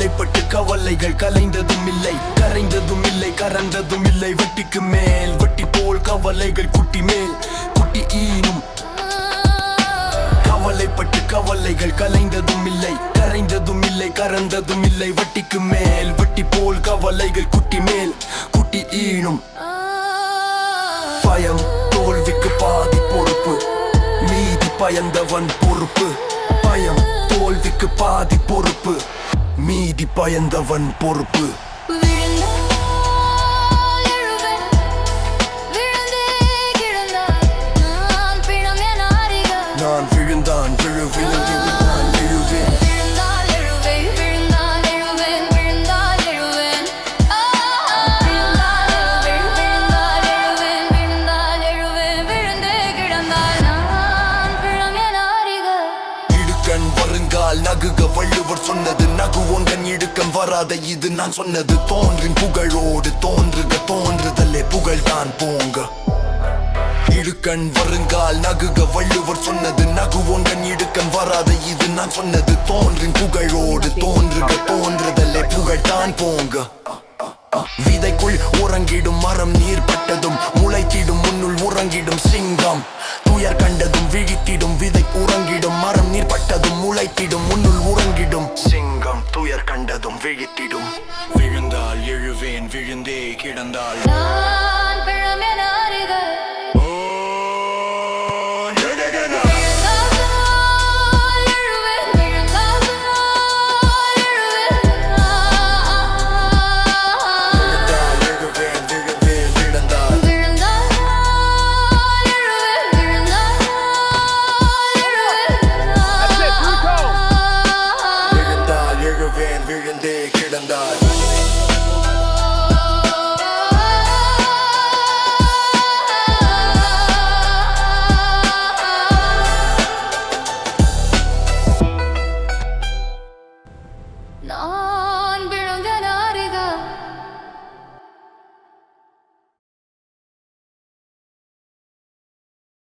கவலைப்பட்டு கவலைகள் கலைந்ததும் இல்லை, கரைந்ததும் இல்லை, கறந்ததும் இல்லை. வட்டிக்கு மேல் வட்டி போல் கவலைகள் குட்டி மேல் குட்டி ஈனும். கவலைப்பட்டு கவலைகள் கலைந்ததும் இல்லை, கரைந்ததும் இல்லை, கறந்ததும் இல்லை. வட்டிக்கு மேல் வட்டி போல் கவலைகள் குட்டி மேல் குட்டி ஈனும். பயம் தோல்விக்கு பாதி பொறுப்பு, மீதி பயந்தவன் பொறுப்பு. பயம் தோல்விக்கு பாதி பொறுப்பு, மீதி பயந்தவன் பொறுப்பு. நான் விழுந்தான் விழுவேன், நான் விழுவேன். இடுக்கண் வருங்கால் நகுக வள்ளுவர் சொன்னது, நகுவோங்கன் இடுக்கம் வராத இது நான் சொன்னது. தோன்றின் புகழோடு தோன்றுக, தோன்றுதலே புகழ்தான் போங்க. இடுக்கண் வருங்கால் நகுக வள்ளுவர் சொன்னது, நகுவோங்கன் இடுக்கண் வராத இது நான் சொன்னது. தோன்றின் புகழோடு தோன்றுக, தோன்றுதலே புகழ்தான் போங்க. விதைக்குள் உறங்கிடும் மரம் நீர் பட்டதும் முளைத்திடும், முன்னுள் உறங்கிடும் சிங்கம். துயர் கண்டதும் விழித்திடும், விதை உறங்கிடும், மரம் நீர் பட்டதும் முளைத்திடும், முன்னுள் உறங்கிடும் சிங்கம். துயர் கண்டதும் விழித்திடும். விழுந்தால் எழுவேன், விழுந்தே கிடந்தால் விழுந்தே கிடந்தால்